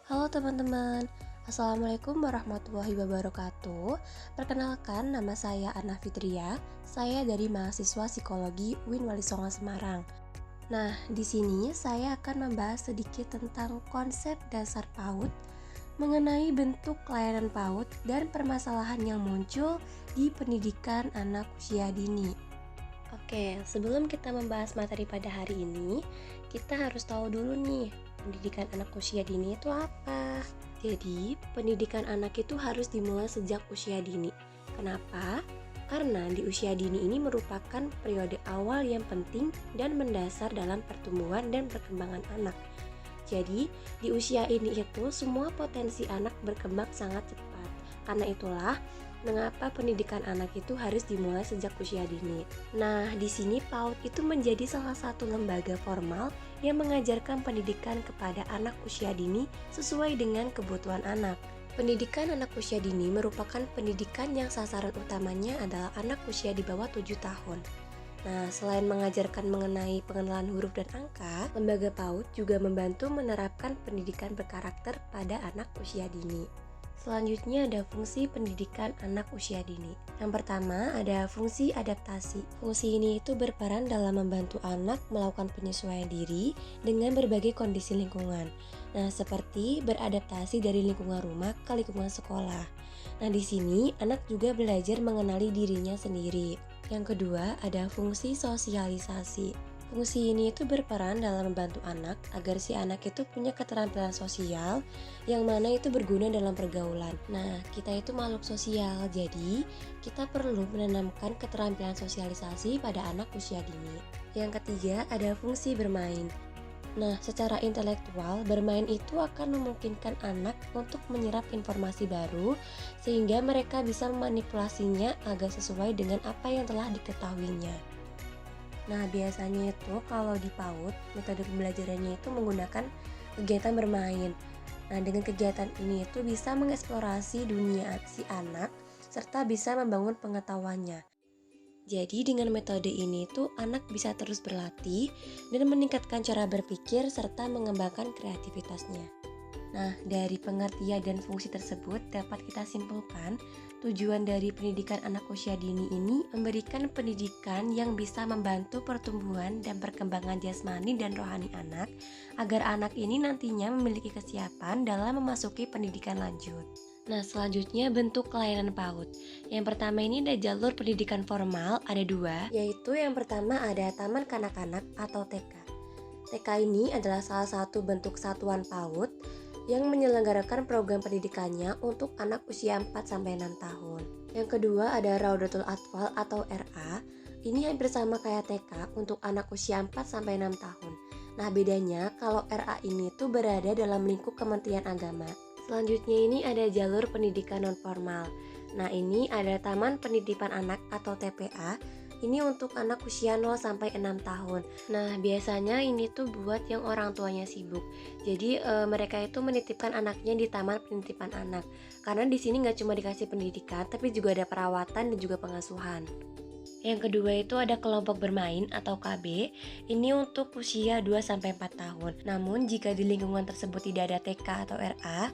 Halo teman-teman, Assalamualaikum warahmatullahi wabarakatuh. Perkenalkan, nama saya Ana Fitria. Saya dari mahasiswa psikologi UIN Wali Songo Semarang. Nah, di sini saya akan membahas sedikit tentang konsep dasar PAUD mengenai bentuk layanan PAUD dan permasalahan yang muncul di pendidikan anak usia dini. Oke, sebelum kita membahas materi pada hari ini, kita harus tahu dulu nih, pendidikan anak usia dini itu apa? Jadi, pendidikan anak itu harus dimulai sejak usia dini. Kenapa? Karena di usia dini ini merupakan periode awal yang penting dan mendasar dalam pertumbuhan dan perkembangan anak. Jadi, di usia ini itu semua potensi anak berkembang sangat cepat. Karena itulah mengapa pendidikan anak itu harus dimulai sejak usia dini. Nah, di sini PAUD itu menjadi salah satu lembaga formal yang mengajarkan pendidikan kepada anak usia dini sesuai dengan kebutuhan anak. Pendidikan anak usia dini merupakan pendidikan yang sasaran utamanya adalah anak usia di bawah 7 tahun. Nah, selain mengajarkan mengenai pengenalan huruf dan angka, lembaga PAUD juga membantu menerapkan pendidikan berkarakter pada anak usia dini. Selanjutnya ada fungsi pendidikan anak usia dini. Yang pertama ada fungsi adaptasi. Fungsi ini itu berperan dalam membantu anak melakukan penyesuaian diri dengan berbagai kondisi lingkungan. Nah, seperti beradaptasi dari lingkungan rumah ke lingkungan sekolah. Nah, di sini anak juga belajar mengenali dirinya sendiri. Yang kedua ada fungsi sosialisasi. Fungsi ini itu berperan dalam membantu anak agar si anak itu punya keterampilan sosial yang mana itu berguna dalam pergaulan. Nah, kita itu makhluk sosial, jadi kita perlu menanamkan keterampilan sosialisasi pada anak usia dini. Yang ketiga, ada fungsi bermain. Nah, secara intelektual, bermain itu akan memungkinkan anak untuk menyerap informasi baru sehingga mereka bisa memanipulasinya agar sesuai dengan apa yang telah diketahuinya. Nah, biasanya itu kalau di PAUD, metode pembelajarannya itu menggunakan kegiatan bermain. Nah, dengan kegiatan ini itu bisa mengeksplorasi dunia si anak serta bisa membangun pengetahuannya. Jadi dengan metode ini tuh anak bisa terus berlatih dan meningkatkan cara berpikir serta mengembangkan kreativitasnya. Nah, dari pengertian dan fungsi tersebut dapat kita simpulkan tujuan dari pendidikan anak usia dini ini memberikan pendidikan yang bisa membantu pertumbuhan dan perkembangan jasmani dan rohani anak agar anak ini nantinya memiliki kesiapan dalam memasuki pendidikan lanjut. Nah, selanjutnya bentuk layanan PAUD. Yang pertama ini ada jalur pendidikan formal, ada dua, yaitu yang pertama ada Taman Kanak-Kanak atau TK. TK ini adalah salah satu bentuk satuan PAUD yang menyelenggarakan program pendidikannya untuk anak usia 4-6 tahun. Yang kedua ada Raudatul Atfal atau RA. Ini hampir sama kayak TK untuk anak usia 4-6 tahun. Nah, bedanya kalau RA ini tuh berada dalam lingkup Kementerian Agama. Selanjutnya ini ada jalur pendidikan nonformal. Nah, ini ada Taman Pendidikan Anak atau TPA. Ini untuk anak usia 0-6 tahun. Nah, biasanya ini tuh buat yang orang tuanya sibuk. Jadi mereka itu menitipkan anaknya di taman penitipan anak. Karena di sini nggak cuma dikasih pendidikan, tapi juga ada perawatan dan juga pengasuhan. Yang kedua itu ada kelompok bermain atau KB. Ini untuk usia 2-4 tahun. Namun jika di lingkungan tersebut tidak ada TK atau RA,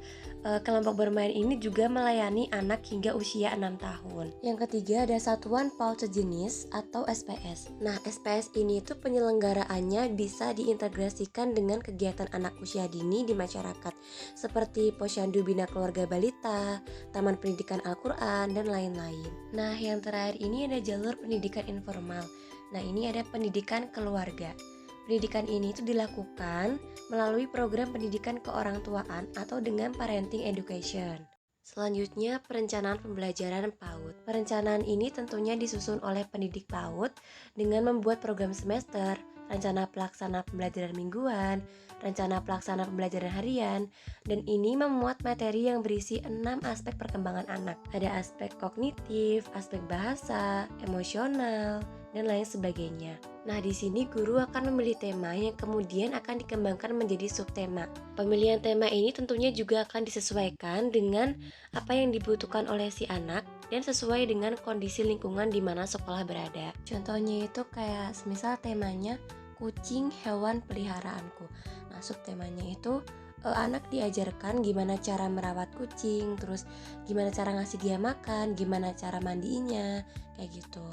kelompok bermain ini juga melayani anak hingga usia 6 tahun. Yang ketiga ada Satuan PAUD Sejenis atau SPS. Nah, SPS ini itu penyelenggaraannya bisa diintegrasikan dengan kegiatan anak usia dini di masyarakat seperti Posyandu Bina Keluarga Balita, Taman Pendidikan Al-Quran, dan lain-lain. Nah, yang terakhir ini ada jalur pendidikan informal. Nah, ini ada pendidikan keluarga. Pendidikan ini itu dilakukan melalui program pendidikan keorangtuaan atau dengan parenting education. Selanjutnya, perencanaan pembelajaran PAUD. Perencanaan ini tentunya disusun oleh pendidik PAUD dengan membuat program semester, rencana pelaksana pembelajaran mingguan, rencana pelaksana pembelajaran harian, dan ini memuat materi yang berisi 6 aspek perkembangan anak. Ada aspek kognitif, aspek bahasa, emosional, dan lain sebagainya. Nah, di sini guru akan memilih tema yang kemudian akan dikembangkan menjadi subtema. Pemilihan tema ini tentunya juga akan disesuaikan dengan apa yang dibutuhkan oleh si anak dan sesuai dengan kondisi lingkungan di mana sekolah berada. Contohnya itu kayak semisal temanya kucing hewan peliharaanku. Nah, subtemanya itu anak diajarkan gimana cara merawat kucing, terus gimana cara ngasih dia makan, gimana cara mandiinnya, kayak gitu.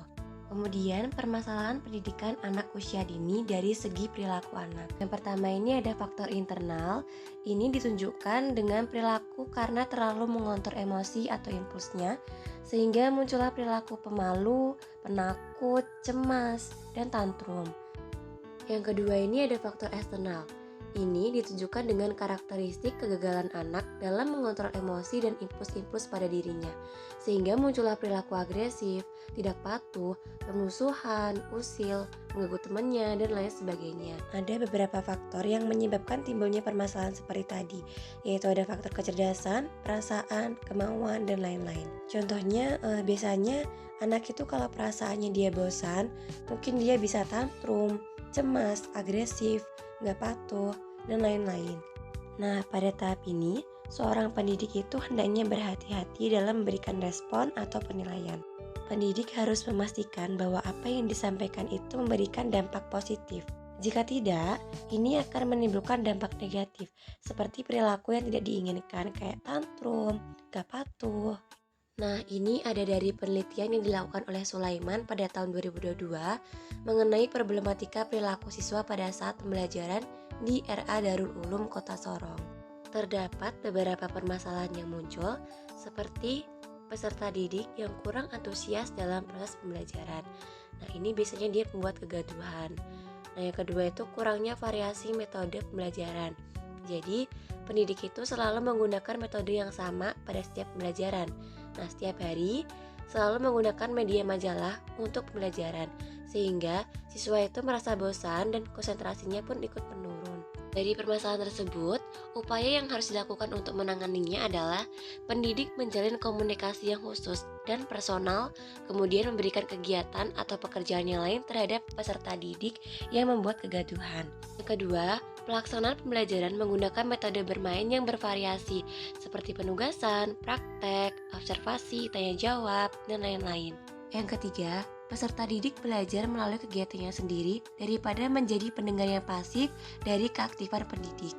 Kemudian permasalahan pendidikan anak usia dini dari segi perilaku anak. Yang pertama ini ada faktor internal. Ini ditunjukkan dengan perilaku karena terlalu mengontrol emosi atau impulsnya, sehingga muncullah perilaku pemalu, penakut, cemas, dan tantrum. Yang kedua ini ada faktor eksternal. Ini ditunjukkan dengan karakteristik kegagalan anak dalam mengontrol emosi dan impuls-impuls pada dirinya, sehingga muncullah perilaku agresif, tidak patuh, permusuhan, usil, mengganggu temannya, dan lain sebagainya. Ada beberapa faktor yang menyebabkan timbulnya permasalahan seperti tadi, yaitu ada faktor kecerdasan, perasaan, kemauan, dan lain-lain. Contohnya, biasanya anak itu kalau perasaannya dia bosan, mungkin dia bisa tantrum, cemas, agresif, nggak patuh, dan lain-lain. Nah, pada tahap ini, seorang pendidik itu hendaknya berhati-hati dalam memberikan respon atau penilaian. Pendidik harus memastikan bahwa apa yang disampaikan itu memberikan dampak positif. Jika tidak, ini akan menimbulkan dampak negatif, seperti perilaku yang tidak diinginkan kayak tantrum, gak patuh. Nah, ini ada dari penelitian yang dilakukan oleh Sulaiman pada tahun 2022 mengenai problematika perilaku siswa pada saat pembelajaran di RA Darul Ulum Kota Sorong. Terdapat beberapa permasalahan yang muncul, seperti peserta didik yang kurang antusias dalam proses pembelajaran. Nah, ini biasanya dia membuat kegaduhan. Nah, yang kedua itu kurangnya variasi metode pembelajaran. Jadi, pendidik itu selalu menggunakan metode yang sama pada setiap pembelajaran. Nah, setiap hari selalu menggunakan media majalah untuk pembelajaran, sehingga siswa itu merasa bosan dan konsentrasinya pun ikut menurun. Dari permasalahan tersebut, upaya yang harus dilakukan untuk menanganinya adalah pendidik menjalin komunikasi yang khusus dan personal, kemudian memberikan kegiatan atau pekerjaan yang lain terhadap peserta didik yang membuat kegaduhan. Yang kedua, pelaksanaan pembelajaran menggunakan metode bermain yang bervariasi, seperti penugasan, praktek, observasi, tanya jawab, dan lain-lain. Yang ketiga, peserta didik belajar melalui kegiatannya sendiri daripada menjadi pendengar yang pasif dari keaktifan pendidik.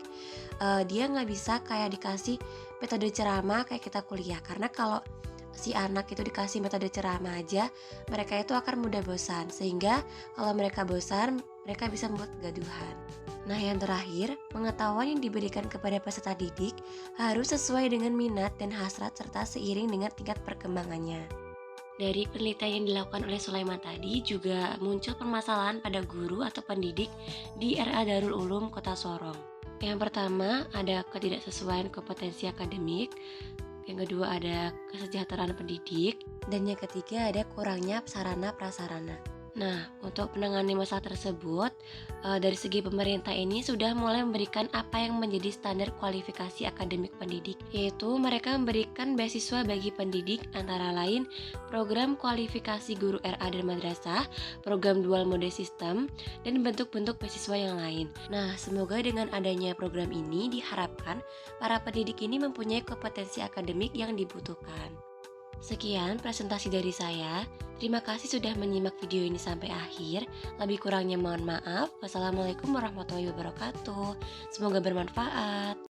Dia nggak bisa kayak dikasih metode ceramah kayak kita kuliah, karena kalau si anak itu dikasih metode ceramah aja, mereka itu akan mudah bosan, sehingga kalau mereka bosan, mereka bisa membuat kegaduhan. Nah, yang terakhir, pengetahuan yang diberikan kepada peserta didik harus sesuai dengan minat dan hasrat serta seiring dengan tingkat perkembangannya. Dari penelitian yang dilakukan oleh Sulaiman tadi juga muncul permasalahan pada guru atau pendidik di RA Darul Ulum Kota Sorong. Yang pertama ada ketidaksesuaian kompetensi akademik, yang kedua ada kesejahteraan pendidik, dan yang ketiga ada kurangnya sarana prasarana. Nah, untuk menangani masalah tersebut, dari segi pemerintah ini sudah mulai memberikan apa yang menjadi standar kualifikasi akademik pendidik, yaitu mereka memberikan beasiswa bagi pendidik antara lain program kualifikasi guru RA dan madrasah, program dual mode system, dan bentuk-bentuk beasiswa yang lain. Nah, semoga dengan adanya program ini diharapkan para pendidik ini mempunyai kompetensi akademik yang dibutuhkan. Sekian presentasi dari saya. Terima kasih sudah menyimak video ini sampai akhir. Lebih kurangnya mohon maaf. Wassalamualaikum warahmatullahi wabarakatuh. Semoga bermanfaat.